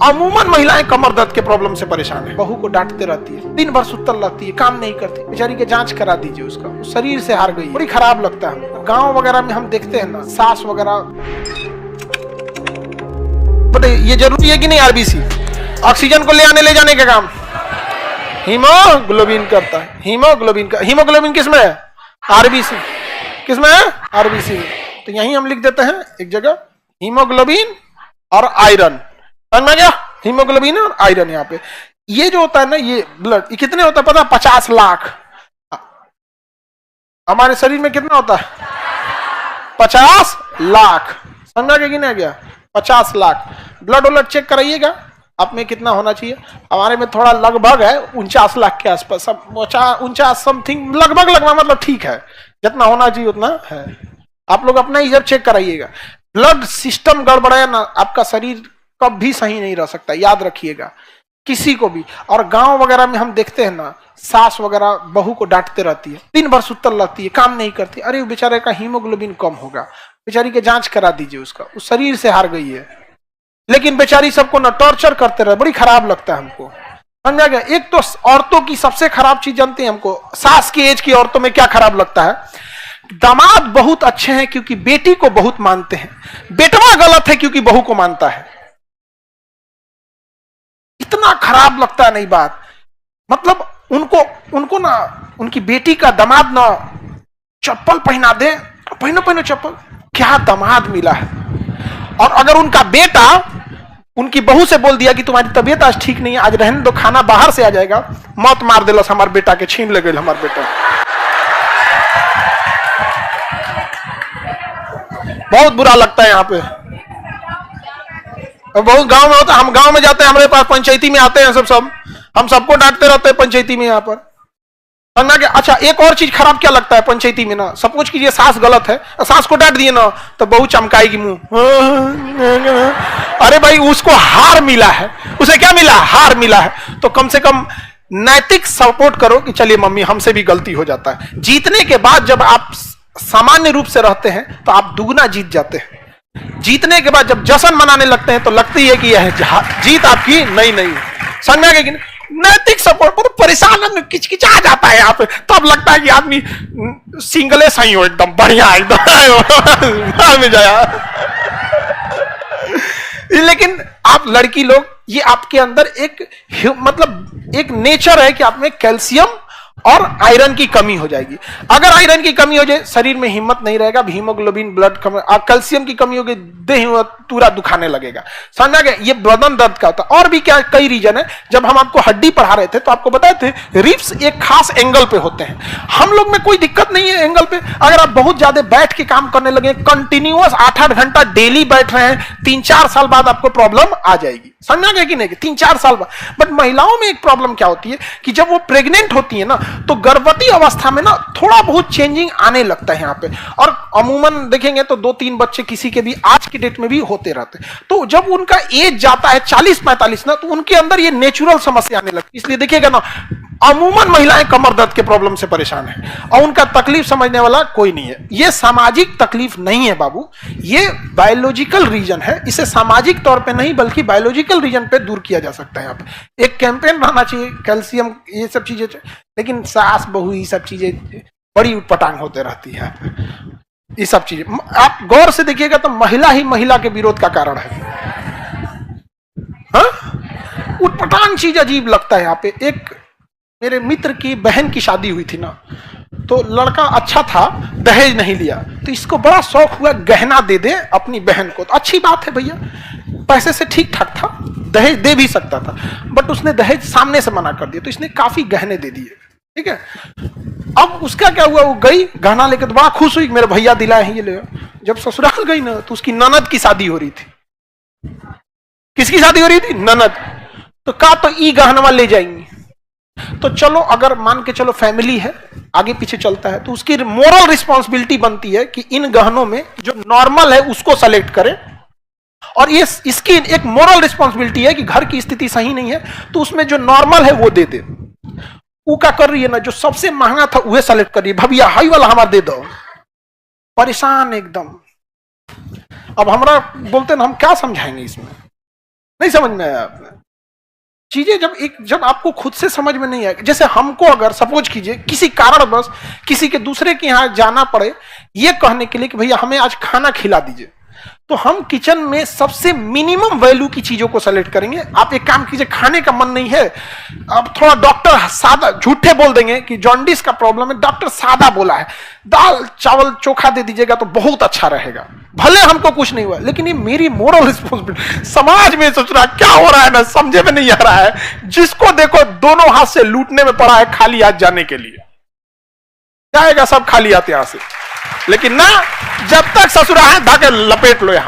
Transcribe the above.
अमूमन महिलाएं कमर दर्द के प्रॉब्लम से परेशान है, बहू को डांटते रहती है, दिन भर सुतल रहती है, काम नहीं करती, बेचारी के जांच करा दीजिए, उसका शरीर से हार गई, बड़ी खराब लगता है। गांव वगैरह में हम देखते हैं ना, सास वगैरह, बताइए ये जरूरी है कि नहीं? आरबीसी ऑक्सीजन को ले आने ले जाने का काम हीमोग्लोबिन करता है। हीमोग्लोबिन किसमें है? आरबीसी। किसमें है? आरबीसी। तो यहीं हम लिख देते हैं एक जगह हीमोग्लोबिन और आयरन, समझ में गया? हीमोग्लोबिन और आयरन। यहाँ पे ये जो होता है ना, ये ब्लड, ये कितने होता है पता है? 50 लाख। हमारे शरीर में कितना होता है? 50 लाख। समझा गया कि नहीं गया? 50 लाख। ब्लड वलड चेक कराइएगा आप में कितना होना चाहिए। हमारे में थोड़ा लगभग है 49 लाख के आसपास, 49 समथिंग, लगभग मतलब ठीक है, जितना होना चाहिए उतना है। आप लोग अपना ही जब चेक कराइएगा। ब्लड सिस्टम गड़बड़ाया ना, आपका शरीर कभी सही नहीं रह सकता, याद रखिएगा, किसी को भी। और गांव वगैरह में हम देखते हैं ना, सास वगैरह बहू को डांटते रहती है, दिन भर सुतल रहती है, काम नहीं करती, अरे बेचारे का हीमोग्लोबिन कम होगा, बेचारी के जांच करा दीजिए, उसका उस शरीर से हार गई है। लेकिन बेचारी सबको ना टॉर्चर करते रहे, बड़ी खराब लगता है हमको, समझा गया? एक तो औरतों की सबसे खराब चीज जानते हैं हमको, सास की एज की औरतों में क्या खराब लगता है? दामाद बहुत अच्छे हैं क्योंकि बेटी को बहुत मानते हैं, बेटवा गलत है क्योंकि बहू को मानता है। इतना खराब लगता है नहीं बात, मतलब उनको ना, उनकी बेटी का दामाद ना चप्पल पहना दे, पहनो चप्पल, क्या दामाद मिला है। और अगर उनका बेटा उनकी बहू से बोल दिया कि तुम्हारी तबीयत आज ठीक नहीं है, आज रहने दो, खाना बाहर से आ जाएगा, मौत मार देलस हमारे बेटा के, छीन ले गए हमारे बेटा। बहुत बुरा लगता है यहाँ पे। बहुत गांव में होता है, हम गांव में जाते हैं, हमारे पास पंचायती में आते हैं सब हम सबको डांटते रहते हैं पंचायती में यहाँ पर। अच्छा एक और चीज खराब क्या लगता है पंचायती में ना, सपोज कीजिए सास गलत है, सास को डांट दिए ना तो बहू चमकाएगी मुंह, अरे भाई उसको हार मिला है, उसे क्या मिला? हार मिला है। तो कम से कम नैतिक सपोर्ट करो कि चलिए मम्मी हमसे भी गलती हो जाता है। जीतने के बाद जब आप सामान्य रूप से रहते हैं तो आप दुगना जीत जाते हैं। जीतने के बाद जब जश्न मनाने लगते हैं तो लगती है कि यह जीत आपकी नहीं। समझ में आ गया कि नहीं? नैतिक सपोर्ट पर परेशान किचकिचा जाता है यहाँ पे, तब लगता है कि आदमी सिंगले सही हो, एकदम बढ़िया, एकदम में जाया। लेकिन आप लड़की लोग, ये आपके अंदर एक नेचर है कि आप में कैल्शियम और आयरन की कमी हो जाएगी। अगर आयरन की कमी हो जाए, शरीर में हिम्मत नहीं रहेगा, हीमोग्लोबिन ब्लड कम, कैल्शियम की कमी होगी, देह पूरा दुखाने लगेगा। समझा गया? ये बदन दर्द का होता है। और भी क्या कई रीजन है। जब हम आपको हड्डी पढ़ा रहे थे तो आपको बताए थे रिब्स एक खास एंगल पे होते हैं। हम लोग में कोई दिक्कत नहीं है एंगल पे। अगर आप बहुत ज्यादा बैठ के काम करने लगे, कंटिन्यूअस 8-8 घंटा डेली बैठ रहे हैं, 3-4 साल बाद आपको प्रॉब्लम आ जाएगी। समझा गया कि नहीं? 3-4 साल बाद। बट महिलाओं में एक प्रॉब्लम क्या होती है कि जब वो प्रेग्नेंट होती है ना, तो गर्भवती अवस्था में ना थोड़ा बहुत चेंजिंग आने लगता है यहाँ पे। और अमूमन देखेंगे तो 2-3 बच्चे किसी के भी आज की डेट में भी होते रहते हैं। तो जब उनका एज जाता है 40-45 ना, तो उनके अंदर ये नेचुरल समस्या आने लगती है। इसलिए देखिएगा ना, अमूमन महिलाएं कमर दर्द के प्रॉब्लम से परेशान है और उनका तकलीफ समझने वाला कोई नहीं है। ये सामाजिक तकलीफ नहीं है बाबू, ये बायोलॉजिकल रीजन है। इसे सामाजिक तौर पे नहीं बल्कि बायोलॉजिकल रीजन पे दूर किया जा सकता है। यहाँ पे एक कैंपेन रहना चाहिए, कैल्शियम, ये सब चीजें। लेकिन सास बहू ये सब चीजें बड़ी उटपटांग होते रहती है। ये सब चीजें आप गौर से देखिएगा तो महिला ही महिला के विरोध का कारण है। उटपटांग चीज अजीब लगता है यहाँ पे। एक मेरे मित्र की बहन की शादी हुई थी ना, तो लड़का अच्छा था, दहेज नहीं लिया, तो इसको बड़ा शौक हुआ गहना दे दे अपनी बहन को। तो अच्छी बात है भैया, पैसे से ठीक ठाक था, दहेज दे भी सकता था, बट उसने दहेज सामने से मना कर दिया, तो इसने काफी गहने दे दिए। ठीक है, अब उसका क्या हुआ, वो गई गहना लेकर, तो बड़ा खुश हुई, मेरे भैया दिलाए हैं ये ले। जब ससुराल गई ना, तो उसकी ननद की शादी हो रही थी। किसकी शादी हो रही थी? ननद। तो कहा तो ई गहनवा ले जाएंगी। तो चलो, अगर मान के चलो फैमिली है, आगे पीछे चलता है, तो उसकी मोरल रिस्पॉन्सिबिलिटी बनती है कि इन गहनों में जो नॉर्मल है उसको सेलेक्ट करे। और ये इसकी एक मोरल रिस्पॉन्सिबिलिटी है कि घर की स्थिति सही नहीं है तो उसमें जो नॉर्मल है वो दे दे। वो क्या कर रही है ना, जो सबसे महंगा था वह सेलेक्ट कर रही है, भैया हाई वाला हमारा दे दो। परेशान एकदम। अब हमरा बोलते ना, हम क्या समझाएंगे इसमें? नहीं समझ में आया आपने? चीजें जब आपको खुद से समझ में नहीं आएगी, जैसे हमको अगर सपोज कीजिए किसी कारणवश किसी के दूसरे के यहां जाना पड़े ये कहने के लिए कि भैया हमें आज खाना खिला दीजिए, तो हम किचन में सबसे मिनिमम वैल्यू की चीजों को सेलेक्ट करेंगे। आप एक काम कीजिए, खाने का मन नहीं है, अब थोड़ा डॉक्टर सादा झूठे बोल देंगे कि जॉन्डिस का प्रॉब्लम है, डॉक्टर सादा बोला है, दाल चावल चोखा दे दीजिएगा तो बहुत अच्छा रहेगा, भले हमको कुछ नहीं हुआ, लेकिन ये मेरी मोरल रिस्पॉन्सिबिलिटी। समाज में सोच रहा क्या हो रहा है ना, समझे में नहीं आ रहा है, जिसको देखो दोनों हाथ से लूटने में पड़ा है खाली हाथ जाने के लिए, जाएगा सब खाली हाथ यहां से। लेकिन ना, जब तक ससुरा है धाके लपेट लो यहां।